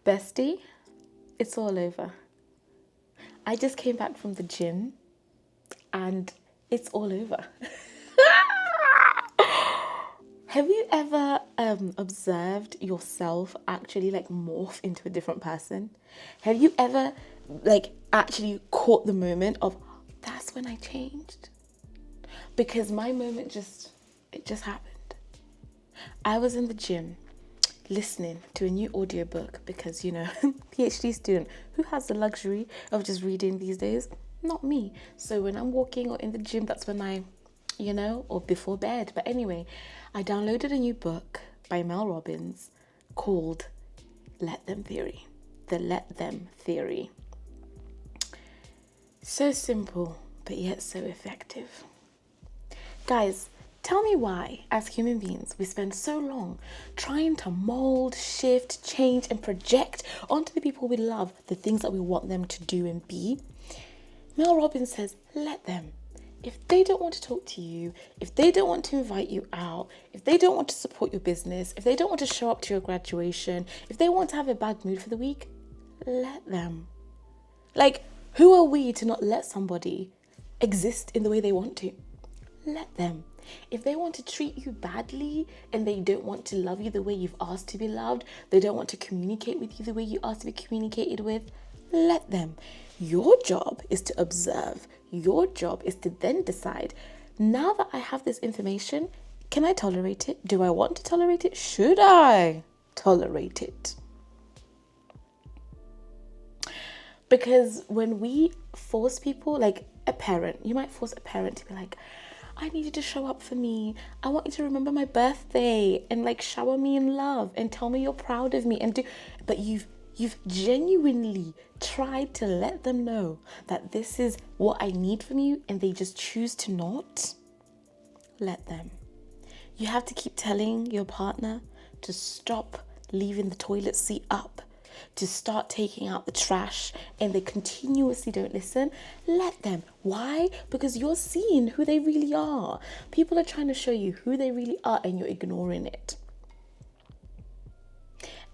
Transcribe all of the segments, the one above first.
Bestie, it's all over. I just came back from the gym and it's all over. Have you ever observed yourself actually like morph into a different person? Have you ever like actually caught the moment of that's when I changed? Because my moment just happened. I was in the gym listening to a new audiobook because, you know, PhD student, who has the luxury of just reading these days? Not me. So when I'm walking or in the gym, that's when I, you know, or before bed. But anyway, I downloaded a new book by Mel Robbins called Let Them Theory. The Let Them Theory. So simple, but yet so effective. Guys, tell me why, as human beings, we spend so long trying to mold, shift, change, and project onto the people we love the things that we want them to do and be. Mel Robbins says, let them. If they don't want to talk to you, if they don't want to invite you out, if they don't want to support your business, if they don't want to show up to your graduation, if they want to have a bad mood for the week, let them. Like, who are we to not let somebody exist in the way they want to? Let them. If they want to treat you badly and they don't want to love you the way you've asked to be loved, they don't want to communicate with you the way you asked to be communicated with, let them. Your job is to observe. Your job is to then decide, now that I have this information, can I tolerate it? Do I want to tolerate it? Should I tolerate it? Because when we force people, like a parent, you might force a parent to be like, I need you to show up for me. I want you to remember my birthday and like shower me in love and tell me you're proud of me and do. But you've genuinely tried to let them know that this is what I need from you and they just choose to not. Let them. You have to keep telling your partner to stop leaving the toilet seat up, to start taking out the trash, and they continuously don't listen. Let them. Why? Because you're seeing who they really are. People are trying to show you who they really are and you're ignoring it.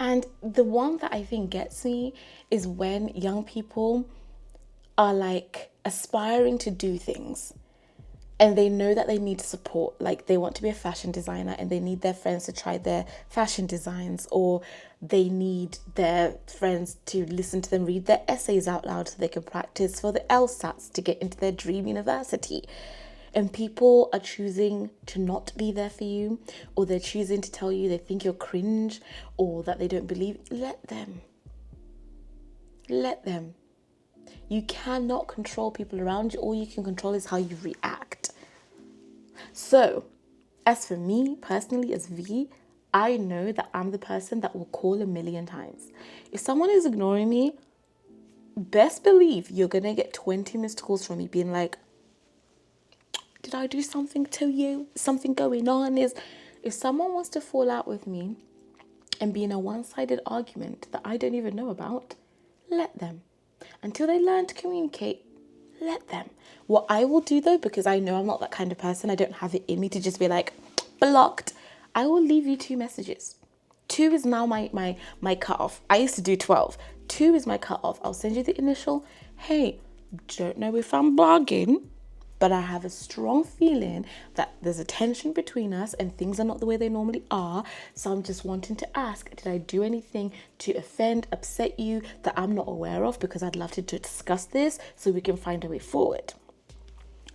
And the one that I think gets me is when young people are like aspiring to do things and they know that they need support. Like they want to be a fashion designer and they need their friends to try their fashion designs, or they need their friends to listen to them read their essays out loud so they can practice for the LSATs to get into their dream university. And people are choosing to not be there for you, or they're choosing to tell you they think you're cringe or that they don't believe. Let them. Let them. You cannot control people around you. All you can control is how you react. So, as for me personally, as V, I know that I'm the person that will call 1,000,000 times. If someone is ignoring me, best believe you're going to get 20 missed calls from me being like, did I do something to you? Something going on? Is if someone wants to fall out with me and be in a one-sided argument that I don't even know about, let them. Until they learn to communicate, let them. What I will do though, because I know I'm not that kind of person, I don't have it in me to just be like, blocked. I will leave you 2 messages. 2 is now my cutoff. I used to do 12. 2 is my cutoff. I'll send you the initial, hey, don't know if I'm blogging, but I have a strong feeling that there's a tension between us and things are not the way they normally are. So I'm just wanting to ask, did I do anything to offend, upset you that I'm not aware of? Because I'd love to discuss this so we can find a way forward.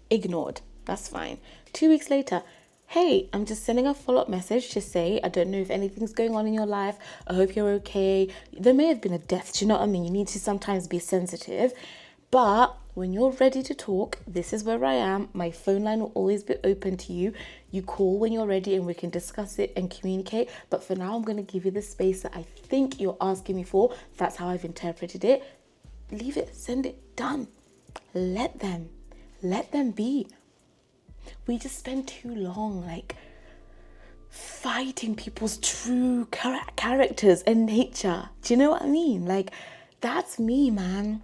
Ignored. That's fine. 2 weeks later, hey, I'm just sending a follow-up message to say, I don't know if anything's going on in your life. I hope you're okay. There may have been a death. Do you know what I mean? You need to sometimes be sensitive. But when you're ready to talk, this is where I am. My phone line will always be open to you. You call when you're ready and we can discuss it and communicate. But for now, I'm going to give you the space that I think you're asking me for. That's how I've interpreted it. Leave it, send it, done. Let them be. We just spend too long like fighting people's true characters and nature. Do you know what I mean? Like, that's me, man.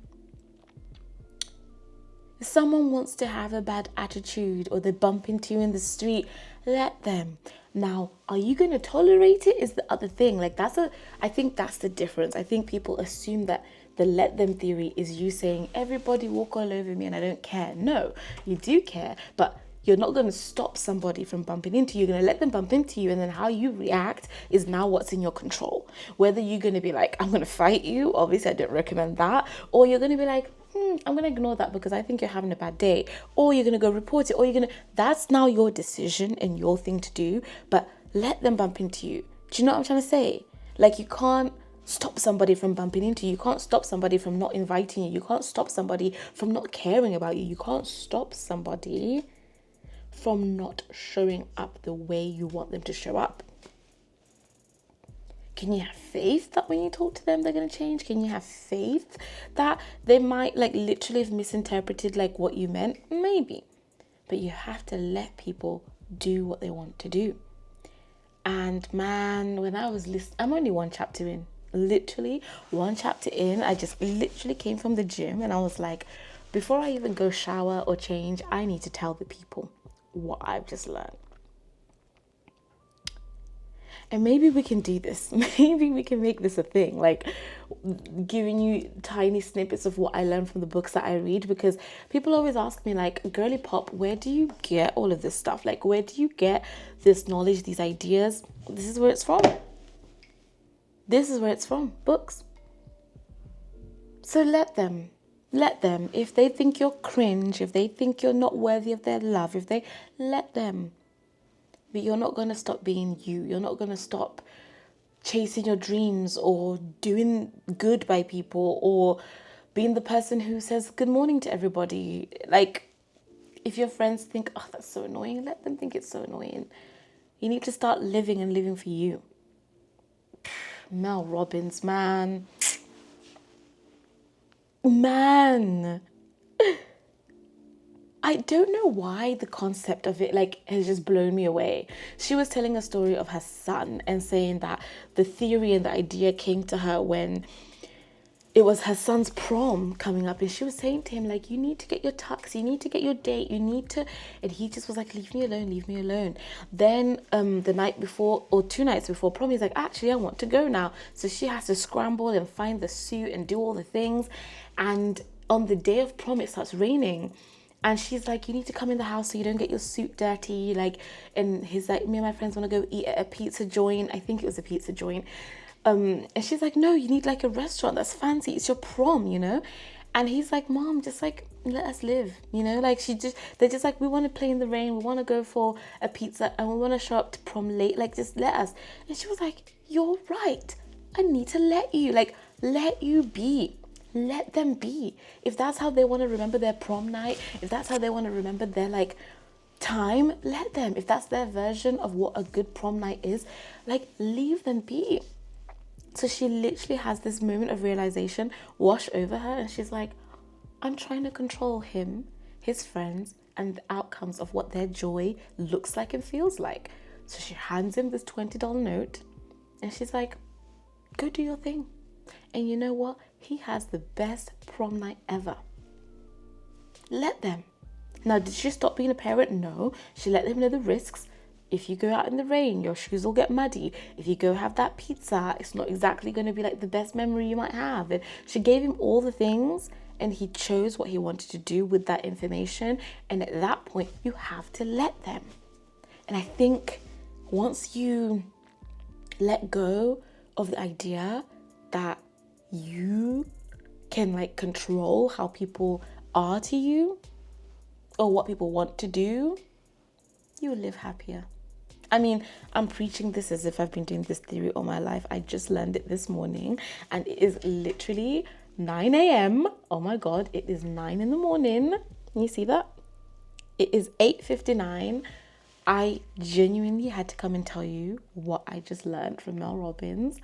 If someone wants to have a bad attitude or they bump into you in the street, let them. Now, are you going to tolerate it is the other thing. Like I think that's the difference. I think people assume that the let them theory is you saying everybody walk all over me and I don't care. No, you do care, but you're not going to stop somebody from bumping into you. You're going to let them bump into you, and then how you react is now what's in your control. Whether you're going to be like, I'm going to fight you, obviously I don't recommend that, or you're going to be like, I'm going to ignore that because I think you're having a bad day, or you're going to go report it, or that's now your decision and your thing to do, but let them bump into you. Do you know what I'm trying to say? Like, you can't stop somebody from bumping into you. You can't stop somebody from not inviting you. You can't stop somebody from not caring about you. You can't stop somebody from not showing up the way you want them to show up. Can you have faith that when you talk to them, they're going to change? Can you have faith that they might like literally have misinterpreted like what you meant? Maybe. But you have to let people do what they want to do. And man, when I was listening, I'm only one chapter in. Literally one chapter in. I just literally came from the gym and I was like, before I even go shower or change, I need to tell the people what I've just learned. And maybe we can do this. Maybe we can make this a thing, like giving you tiny snippets of what I learned from the books that I read, because people always ask me like, girly pop, where do you get all of this stuff? Like, where do you get this knowledge, these ideas? This is where it's from. This is where it's from. Books. So let them. If they think you're cringe, if they think you're not worthy of their love, let them. But you're not going to stop being you. You're not going to stop chasing your dreams or doing good by people or being the person who says good morning to everybody. Like, if your friends think, oh, that's so annoying, let them think it's so annoying. You need to start living and living for you. Mel Robbins, man. I don't know why the concept of it like has just blown me away. She was telling a story of her son and saying that the theory and the idea came to her when it was her son's prom coming up, and she was saying to him like, you need to get your tux, you need to get your date, you need to, and he just was like, leave me alone. Then the night before or 2 nights before prom, he's like, actually I want to go now. So she has to scramble and find the suit and do all the things, and on the day of prom it starts raining. And she's like, you need to come in the house so you don't get your suit dirty. Like, and he's like, me and my friends want to go eat at a pizza joint. I think it was a pizza joint. And she's like, no, you need like a restaurant that's fancy. It's your prom, you know? And he's like, Mom, just like, let us live, you know? Like, they're just like, we want to play in the rain. We want to go for a pizza and we want to show up to prom late. Like, just let us. And she was like, you're right. I need to let you be. Let them be. If that's how they want to remember their prom night, if that's how they want to remember their like time, let them. If that's their version of what a good prom night is, like, leave them be. So she literally has this moment of realization wash over her, and she's like, I'm trying to control him, his friends, and the outcomes of what their joy looks like and feels like. So she hands him this $20 note and she's like, go do your thing. And you know what? He has the best prom night ever. Let them. Now, did she stop being a parent? No. She let them know the risks. If you go out in the rain, your shoes will get muddy. If you go have that pizza, it's not exactly going to be like the best memory you might have. And she gave him all the things, and he chose what he wanted to do with that information. And at that point, you have to let them. And I think once you let go of the idea that you can like control how people are to you or what people want to do, you will live happier. I mean, I'm preaching this as if I've been doing this theory all my life. I just learned it this morning and it is literally 9 a.m. Oh my God, it is 9 in the morning. Can you see that? It is 8:59. I genuinely had to come and tell you what I just learned from Mel Robbins.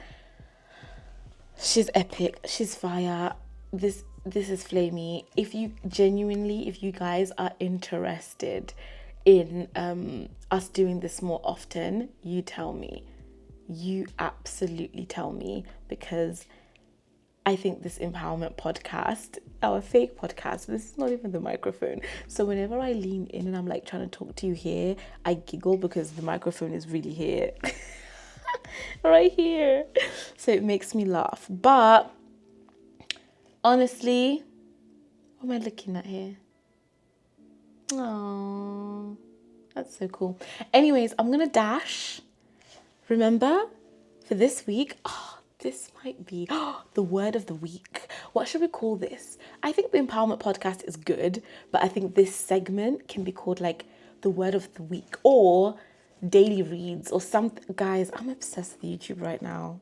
She's epic. She's fire. This is flamey. If you guys are interested in us doing this more often, you tell me. You absolutely tell me, because I think this empowerment podcast, our fake podcast, this is not even the microphone. So whenever I lean in and I'm like trying to talk to you here, I giggle because the microphone is really here. Right here. So it makes me laugh. But honestly, what am I looking at here? Oh, that's so cool. Anyways, I'm gonna dash. Remember, for this week, this might be the word of the week. What should we call this? I think the empowerment podcast is good, but I think this segment can be called like the word of the week or daily reads or something. Guys, I'm obsessed with YouTube right now.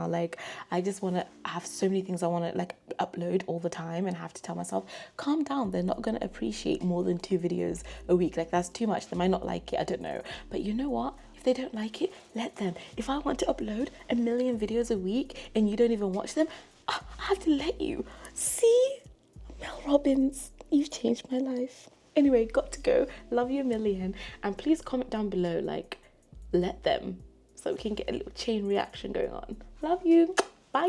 Like, I just want to have so many things I want to like upload all the time and have to tell myself, calm down. They're not going to appreciate more than 2 videos a week. Like, that's too much. They might not like it. I don't know. But you know what? If they don't like it, let them. If I want to upload 1 million videos a week and you don't even watch them, I have to let you. See? Mel Robbins, you've changed my life. Anyway, got to go. Love you a million. And please comment down below, like, let them. So we can get a little chain reaction going on. Love you. Bye.